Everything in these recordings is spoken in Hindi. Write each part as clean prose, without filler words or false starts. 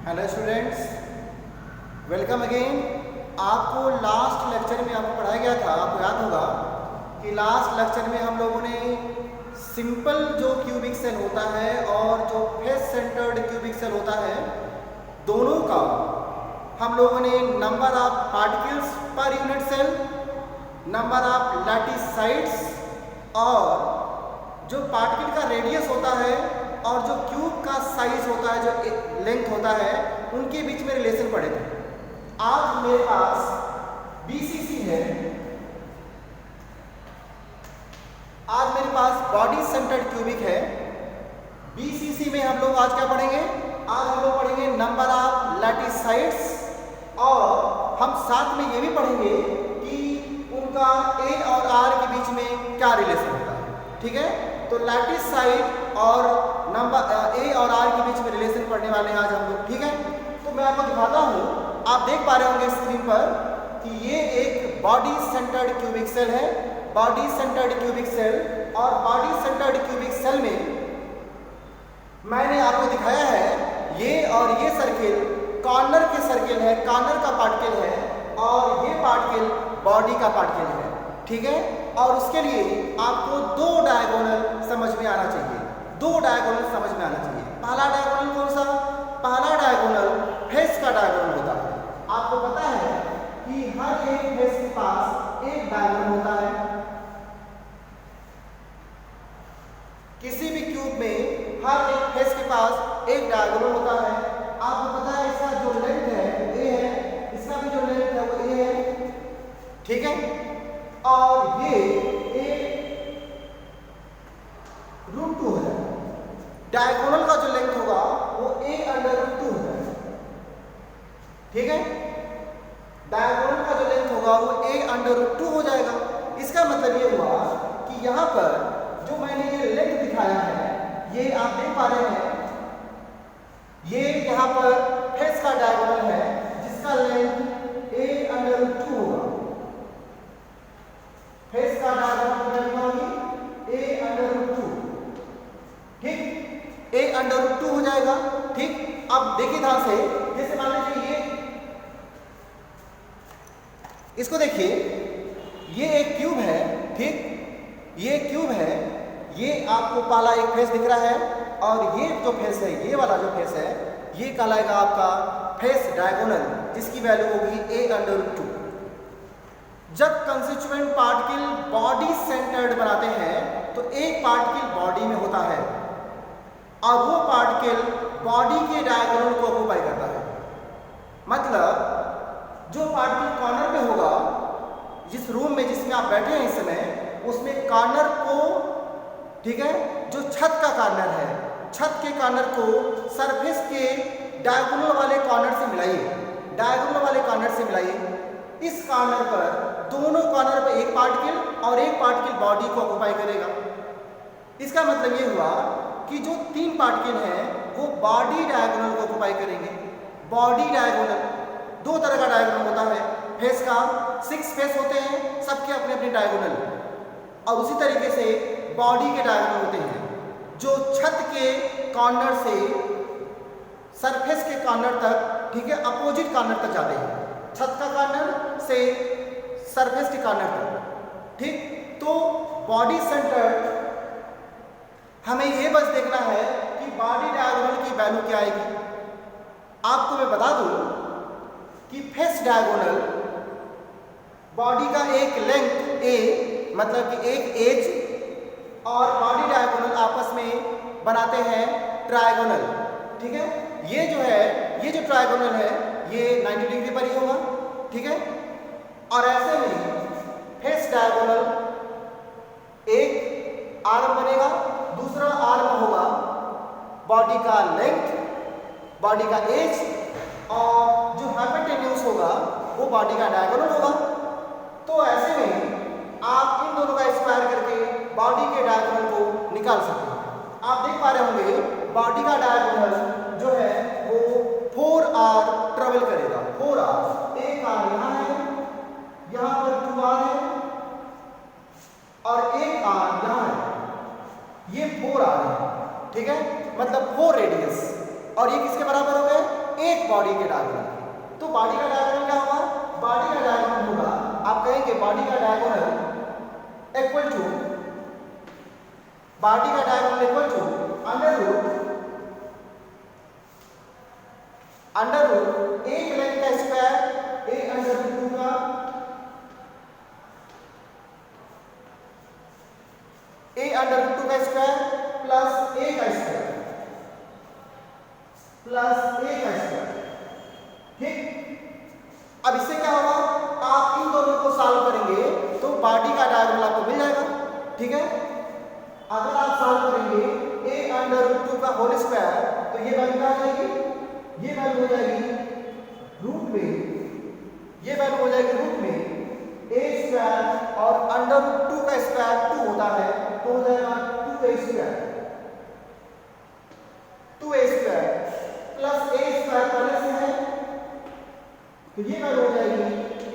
Hello students, welcome again. आपको लास्ट लेक्चर में आपको पढ़ाया गया था, आपको याद होगा कि लास्ट लेक्चर में हम लोगों ने सिंपल जो क्यूबिक सेल होता है और जो फेस सेंटर्ड क्यूबिक सेल होता है, दोनों का हम लोगों ने number of particles per unit cell, number of lattice sites और जो पार्टिकल का रेडियस होता है और जो क्यूब का साइज होता है, जो लेंथ होता है, उनके बीच में रिलेशन पढ़े थे। आज मेरे पास बीसीसी है, आज मेरे पास बॉडी सेंटर्ड क्यूबिक है। बीसीसी में हम लोग आज क्या पढ़ेंगे? आज हम लोग पढ़ेंगे नंबर ऑफ लैटिस साइड्स और हम साथ में ये भी पढ़ेंगे कि उनका ए और आर के बीच में क्या रिलेशन होता है। ठीक है, तो लैटिस साइड और नंबर ए और आर के बीच में रिलेशन पढ़ने वाले हैं आज हम लोग। ठीक है, तो मैं आपको दिखाता हूँ, आप देख पा रहे होंगे स्क्रीन पर कि ये एक बॉडी सेंटर्ड क्यूबिक सेल है। बॉडी सेंटर्ड क्यूबिक सेल और बॉडी सेंटर्ड क्यूबिक सेल में मैंने आपको दिखाया है ये और ये सर्किल कॉर्नर के सर्किल है, कॉर्नर का पार्टिकल है और ये पार्टिकल बॉडी का पार्टिकल है। ठीक है, और उसके लिए आपको दो डायगोनल समझ में आना चाहिए, दो डायगोनल समझ में आना चाहिए। पहला डायगोनल कौन सा? पहला डायगोनल फेस का डायगोनल होता है। आपको पता है कि हर एक फेस के पास एक डायगोनल होता है। किसी भी क्यूब में हर एक फेस के पास एक डायगोनल होता है। आपको पता है इसका जो लेंथ है वो ए है, इसका भी जो लेंथ है वो ए है। ठीक है, और ये ए √2 है। डायगोनल का जो लेंथ होगा वो a √2 है। ठीक है, डायगोनल का जो लेंथ होगा वो a √2 हो जाएगा। इसका मतलब ये हुआ कि यहाँ पर जो मैंने ये लेंथ दिखाया है, ये आप देख पा रहे हैं, ये यहाँ पर फेस का डायगोनल है जिसका लेंथ a √2 होगा। फेस का डायगोनल होगी a √2। ठीक, a √2 हो जाएगा। ठीक, अब देखिए ध्यान से, जैसे मान लीजिए ये, इसको देखिए, ये एक क्यूब है। ठीक, ये क्यूब है, ये आपको पहला एक फेस दिख रहा है और ये जो फेस है, ये वाला जो फेस है, ये कहलाएगा आपका फेस डायगोनल, जिसकी वैल्यू होगी a √2। जब कंस्टिट्यूएंट पार्टिकल बॉडी सेंटर्ड बनाते हैं तो एक पार्टिकल बॉडी में होता है और वो पार्टिकल बॉडी के डायगोनल को ऑक्यूपाई करता है। मतलब जो पार्टिकल कॉर्नर पे होगा, जिस रूम में जिसमें आप बैठे हैं इस समय, उसमें कॉर्नर को, ठीक है, जो छत का कॉर्नर है, छत के कॉर्नर को सरफेस के डायगोनल वाले कॉर्नर से मिलाइए, डायगोनल वाले कॉर्नर से मिलाइए। इस कॉर्नर पर, दोनों कॉर्नर पर एक पार्टिकल और एक पार्टिकल बॉडी को ऑक्यूपाई करेगा। इसका मतलब ये हुआ कि जो तीन पार्टिकल हैं वो बॉडी डायगोनल को ऑक्यूपाई करेंगे। बॉडी डायगोनल, दो तरह का डायगोनल होता है फेस का, 6 फेस होते हैं, सबके अपने अपने डायगोनल, और उसी तरीके से बॉडी के डायगोनल होते हैं जो छत के कॉर्नर से सरफेस के कॉर्नर तक, ठीक है, अपोजिट कॉर्नर तक जाते हैं, छत का कॉर्नर से सरफेस के कॉर्नर तक। ठीक, तो बॉडी सेंटर हमें ये बस देखना है कि बॉडी डायगोनल की वैल्यू क्या आएगी। आपको मैं बता दूं कि फेस डायगोनल बॉडी का एक लेंथ a, मतलब कि एक एज, और बॉडी डायगोनल आपस में बनाते हैं ट्रायगोनल। ठीक है, ये जो है, ये जो ट्रायगोनल है ये 90 डिग्री पर ही होगा। ठीक है, और ऐसे में फेस डायगोनल एक आर्म बनेगा, दूसरा आर्म होगा बॉडी का लेंथ, बॉडी का एज, और जो हाइपोटेन्यूज होगा वो बॉडी का डायगोनल होगा। तो ऐसे में आप इन दोनों का स्क्वायर करके बॉडी के डायगोनल को निकाल सकते हैं। आप देख पा रहे होंगे बॉडी का डायगोनल जो है वो 4r ट्रेवल करेगा। 4r, एक r यहाँ है, यहाँ पर 2r है और एक r यहाँ है, ये 4r है। ठीक है, मतलब 4 रेडियस, और ये किसके बराबर हो गए? a एक बॉडी के डायगोनल। तो बॉडी का डायगोनल क्या होगा? बॉडी का डायगोनल होगा, आप कहेंगे बॉडी का डायगोनल इक्वल टू, बॉडी का diagonal equal to under root एक लेंथ का स्क्वायर ए अंडर रूट 2 का ए अंडर रूट 2 का स्क्वायर प्लस ए का स्क्वायर प्लस ए का स्क्वायर। ठीक, अब इससे क्या होगा? आप इन दोनों को सॉल्व करेंगे तो बॉडी का डायगोनल आपको मिल जाएगा। ठीक है, अगर आप सॉल्व करेंगे ए अंडर रूट 2 का होल स्क्वायर तो ये वैल्यू क्या आ जाएगी? ये वैल्यू हो जाएगी रूट में, ये वैल्यू हो जाएगी रूट में ए स्क्वायर और अंडर रूट 2 का स्क्वायर 2 होता है तो हो जाएगा 2a square, 2a square plus a square पहले से है तो ये वैल्यू हो जाएगी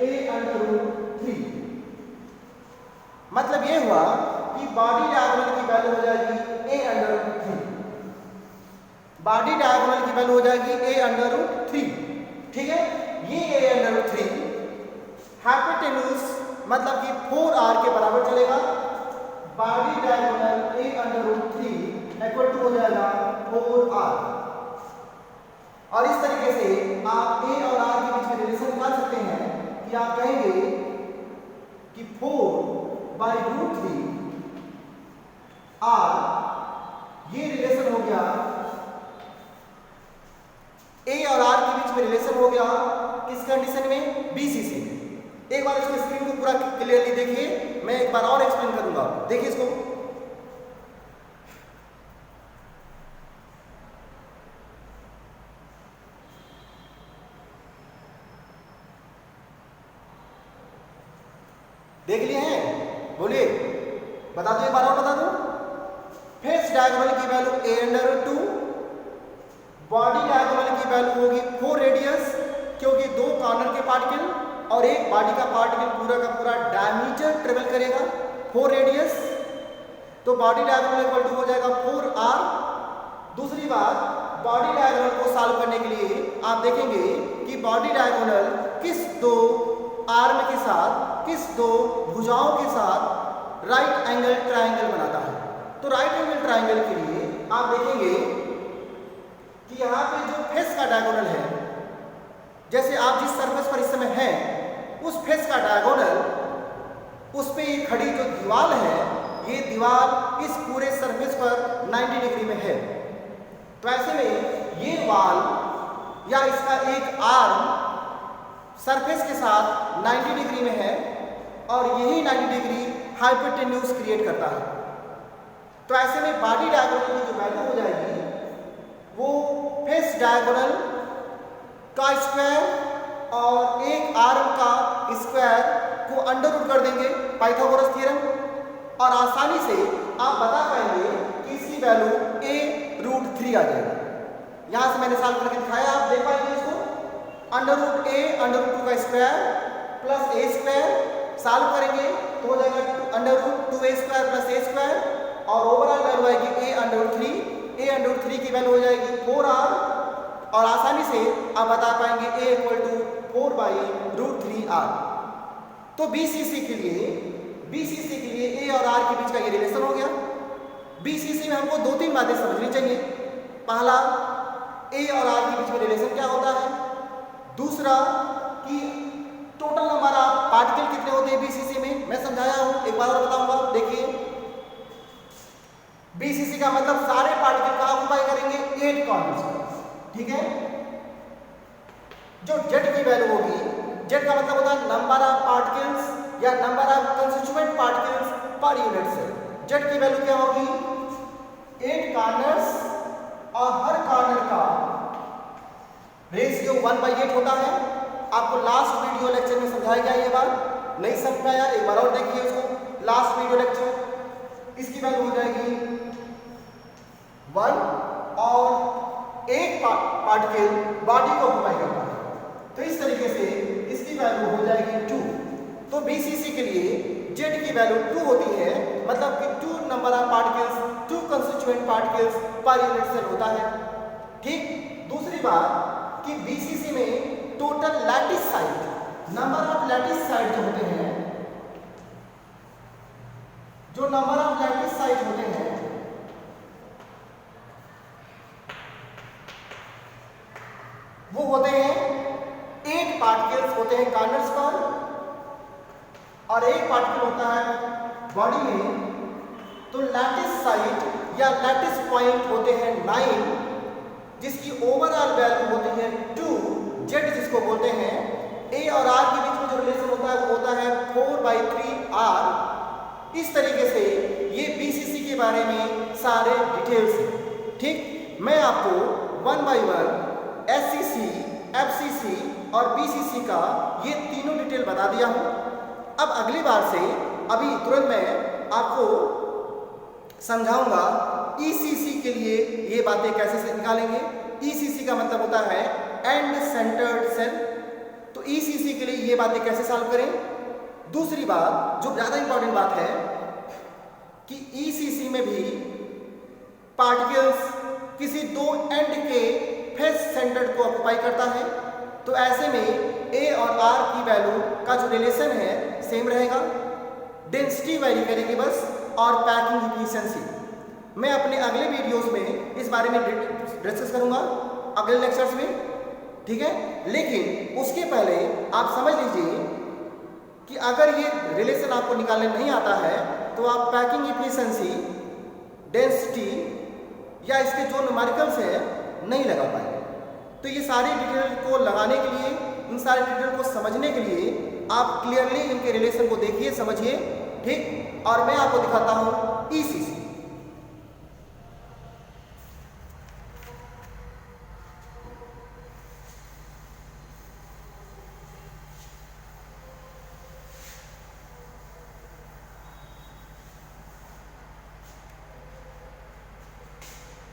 a अंडर रूट 3। मतलब ये हुआ कि बॉडी डायगोनल की वैल्यू हो जाएगी a under root 3, body diagonal की वैल्यू हो जाएगी a अंडर रूट 3। ठीक है, ये a अंडर रूट 3 हाइपोटेन्यूज मतलब कि 4r के बराबर चलेगा। Body diagonal a under root 3 equal to हो जाएगा 4r। और इस तरीके से आप a और r के बीच में रिलेशन निकाल सकते हैं कि आप कहेंगे कि 4/√3 r, ये रिलेशन हो गया a और r के बीच में रिलेशन हो गया किस कंडीशन में? BCC में। एक बार इसको स्क्रीन को पूरा क्लियरली देखिए, मैं एक बार और एक्सप्लेन करूंगा। देखिए इसको, देख लिए हैं? बोलिए, बता दो, एक बार और बता दो। फेस डायगोनल की value a under root 2, body diagonal की वैल्यू होगी 4 रेडियस, क्योंकि 2 कॉर्नर के पार्टिकल और एक बॉडी का पार्टिकल पूरा का पूरा डायमीटर ट्रेवल करेगा 4 रेडियस, तो बॉडी डायगोनल इक्वल टू हो जाएगा 4r। दूसरी बात, बॉडी डायगोनल को सॉल्व करने के लिए आप देखेंगे कि बॉडी डायगोनल किस 2 आर्म के साथ, किस 2 भुजाओं के साथ राइट एंगल ट्राइंगल बनाता है। तो राइट एंगल ट्राइंगल के लिए आप देखेंगे कि यहाँ पे जो फेस का डायगोनल है, जैसे आप जिस सरफेस पर इस समय हैं उस फेस का डायगोनल, उस पे ये खड़ी जो दीवार है, ये दीवार इस पूरे सरफेस पर 90 डिग्री में है। तो ऐसे में ये वाल या इसका एक आर्म सरफेस के साथ 90 डिग्री में है और यही 90 डिग्री हाइपोटेन्यूज क्रिएट करता है। तो ऐसे में बॉडी डायगोनल की जो वैल्यू हो जाएगी वो फेस डायगोनल का स्क्वायर और एक आर्म का स्क्वायर को अंडर रूट कर देंगे, पाइथागोरस थ्योरम, और आसानी से आप बता पाएंगे कि इसकी वैल्यू a√3 आ जाएगी। यहां से मैंने सॉल्व करके दिखाया, आप देख पाएंगे इसको, under root a under root 2 का square plus a square solve करेंगे तो हो जाएगा under root 2a square plus a square और ओवरऑल वैल्यू आएगी a under root 3। a under root 3 की वैल्यू हो जाएगी 4r और आसानी से आप बता पाएंगे a इक्वल टू 4/√3r। तो BCC के लिए a और r के बीच का ये रिलेशन हो गया। BCC में हमको 2-3 बातें समझनी चाहिए। पहला, a और r के बीच में रिलेशन क्या होता है। दूसरा कि टोटल नंबर ऑफ पार्टिकल कितने होते हैं BCC में, मैं समझाया हूं, एक बार और बताऊंगा। देखिए, BCC का मतलब सारे पार्टिकल का ऑक्यूपाई करेंगे 8 कॉर्नर्स। ठीक है, जो Z की वैल्यू होगी, Z का मतलब होता है नंबर ऑफ पार्टिकल्स या number of constituent particles per unit cell. Z की वैल्यू क्या होगी? 8 कॉर्नर्स और हर कॉर्नर का रेशियो 1/8 होता है। आपको लास्ट वीडियो लेक्चर में समझाया गया, ये बात नहीं समझाया, एक बार और देखिए उसको, लास्ट वीडियो लेक्चर। इसकी वैल्यू हो जाएगी 1 और एक पार्टिकल बॉडी को ऑक्यूपाई करता है, तो इस तरीके से इसकी वैल्यू हो जाएगी 2। तो BCC के लिए Z की वैल्यू 2 होती है, मतलब कि 2 number of particles, 2 constituent particles per unit cell होता है। ठीक, दूसरी बात कि बीसीसी में total lattice site, number of lattice site जो होते हैं, जो नंबर ऑफ लैटिस साइड होते हैं वो होते हैं 8 पार्टिकल्स होते हैं कॉर्नर्स पर, और 1 पार्टिकल होता है बॉडी में। तो लैटिस साइड या लैटिस पॉइंट होते हैं 9, जिसकी ओवरऑल वैल्यू होती है 2, जेड जिसको बोलते हैं। ए और आर के बीच में जो रिलेशन होता है वो होता है 4/3 आर। इस तरीके से ये बीसीसी के बारे में सारे डिटेल्स हैं। ठीक, मैं आपको 1 बाय 1 एससीसी, एफसीसी और बीसीसी का ये तीनों डिटेल बता दिया हूं। अब अगली बार से अभी तुरंत मैं आपको समझाऊंगा ईसीसी के लिए ये बातें कैसे से निकालेंगे। ईसीसी का मतलब होता है एंड सेंटर्ड सेल। तो ईसीसी के लिए ये बातें कैसे सॉल्व करें। दूसरी बात जो ज़्यादा इंपॉर्टेंट बात है कि ईसीसी में भी पार्टिकल्स किसी 2 एंड के फेस सेंटर्ड को ऑक्युपाई करता है। तो ऐसे में ए और आर की वैल्यू का जो रिलेशन है सेम रहेगा, डेंसिटी वेरी करेगी बस, और पैकिंग इफिशिएंसी मैं अपने अगले वीडियोस में इस बारे में डिस्कस करूंगा अगले लेक्चर्स में, ठीक है। लेकिन उसके पहले आप समझ लीजिए कि अगर ये रिलेशन आपको निकालने नहीं आता है तो आप पैकिंग इफिशिएंसी, डेंसिटी या इसके जो न्यूमेरिकल्स हैं नहीं लगा पाएंगे। तो ये सारी डिटेल को लगाने के लिए, इन सारे डिटेल को समझने के लिए आप क्लियरली इनके रिलेशन को देखिए, समझिए, ठीक। और मैं आपको दिखाता हूं ईसीसी।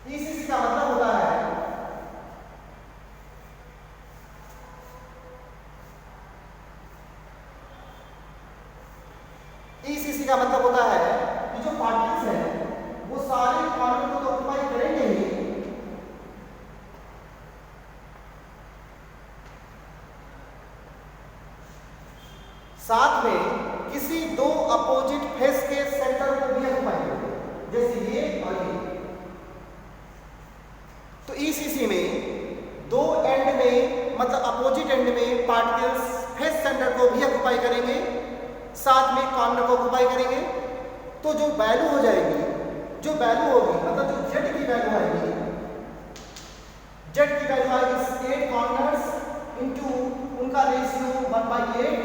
ईसीसी का मतलब होता है ईसीसी का मतलब होता है कि जो पार्टिकल्स हैं वो सारे कॉर्नर को तो ऑक्युपाई करेंगे ही, साथ में किसी 2 अपोजिट फेस के सेंटर को भी ऑक्युपाई करेंगे, जैसे ये और ये। तो ईसीसी में 2 एंड में, मतलब अपोजिट एंड में पार्टिकल्स फेस सेंटर को भी ऑक्युपाई करेंगे, साथ में कॉर्नर को ऑक्युपाई करेंगे। तो जो वैल्यू हो जाएगी, जो वैल्यू होगी, मतलब जो जेड की वैल्यू आएगी, जेड की वैल्यू आएगी 8 कॉर्नर्स इनटू उनका रेशियो 1/8।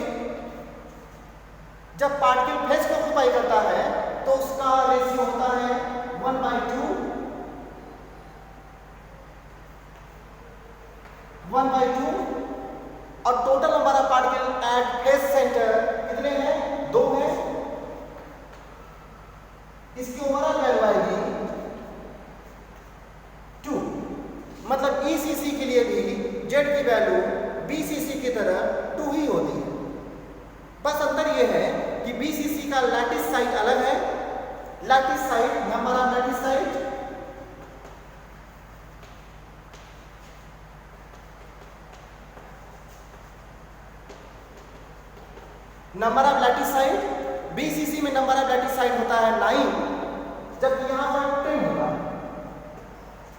जब पार्टिकल फेस को ऑक्युपाई करता है तो उसका रेशियो होता है 1/2, 1/2। और total number of particle at face centre कितने हैं? 2 हैं। इसकी ओवरऑल वैल्यू आएगी 2। मतलब ईसीसी के लिए भी जेड की वैल्यू बीसीसी की तरह 2 ही होती है। बस अंतर यह है कि बीसीसी का लैटिस साइड अलग है। Lattice site, number of lattice site, number of lattice side, BCC में नंबर ऑफ लैटिस साइड होता है 9, जबकि यहां पर 10 होगा,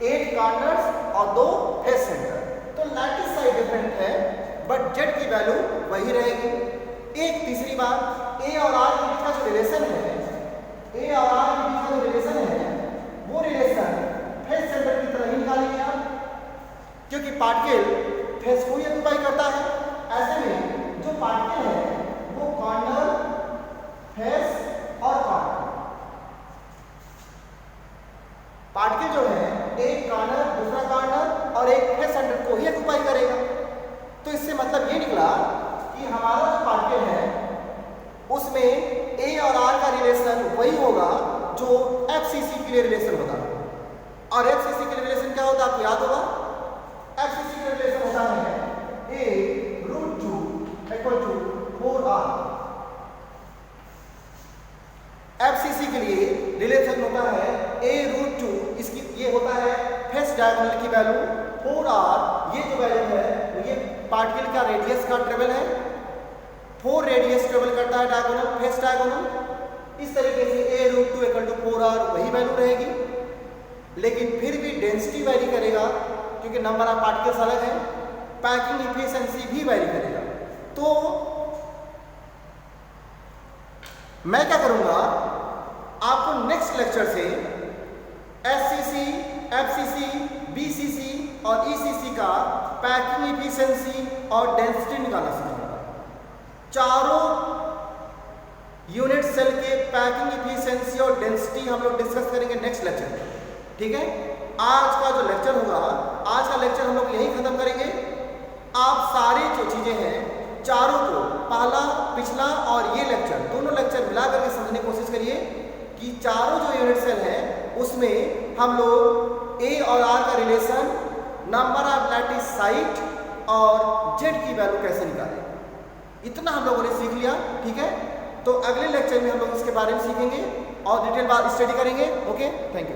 8 कॉर्नर्स और 2 फेस सेंटर। तो लैटिस साइड डिफरेंट है बट जेड की वैल्यू वही रहेगी। एक तीसरी बात, ए और आर के बीच का जो रिलेशन है, ए और आर के बीच का जो रिलेशन है वो रिलेशन फेस सेंटर की तरह ही निकालेंगे आप, क्योंकि पार्टिकल फेस को ही ऑक्युपाई करता है। ऐसे में जो पार्टिकल है वो कॉर्नर, फेस और कॉर्नर, पार्टिकल जो है एक कॉर्नर, दूसरा कॉर्नर और एक फेस सेंटर को ही ऑक्युपाई करेगा। तो इससे मतलब ये निकला कि हमारा जो पार्टिकल है उसमें ए और आर का रिलेशन वही होगा जो एफसीसी के लिए रिलेशन होगा। और एफसीसी के लिए रिलेशन क्या होता है आपको याद होगा? एफसीसी का रिलेशन होता है A√2 = 4R। एफसीसी के लिए रिलेशन होता है A√2, इसकी ये होता है फेस डायगोनल की वैल्यू 4R, ये जो वैल्यू है पार्टिकल का रेडियस का ट्रेवल है, 4 रेडियस ट्रेवल करता है डायगोनल, फेस डायगोनल। इस तरीके से a√2 = 4r वही वैल्यू रहेगी, लेकिन फिर भी डेंसिटी वैरी करेगा क्योंकि नंबर ऑफ पार्टिकल्स अलग है, पैकिंग इफिशिएंसी भी वैरी करेगा। तो मैं क्या करूंगा, आपको नेक्स्ट लेक्चर से SCC, FCC, BCC और ECC का पैकिंग इफिशिएंसी और डेंसिटी निकालना सीखूंगा। चारों यूनिट सेल के पैकिंग इफिशिएंसी और डेंसिटी हम लोग डिस्कस करेंगे नेक्स्ट लेक्चर में, ठीक है। आज का जो लेक्चर होगा, आज का लेक्चर हम लोग यहीं खत्म करेंगे। आप सारी जो चीजें हैं चारों को, पहला, पिछला और ये लेक्चर, दोनों लेक्चर मिला करके समझने की कोशिश करिए कि चारों जो यूनिट सेल हैं उसमें हम लोग A और R का relation, number of lattice site और Z की वैल्यू कैसे निकालें, इतना हम लोगों ने सीख लिया, ठीक है। तो अगले लेक्चर में हम लोग इसके बारे में सीखेंगे और डिटेल बात स्टडी करेंगे। Okay, thank you.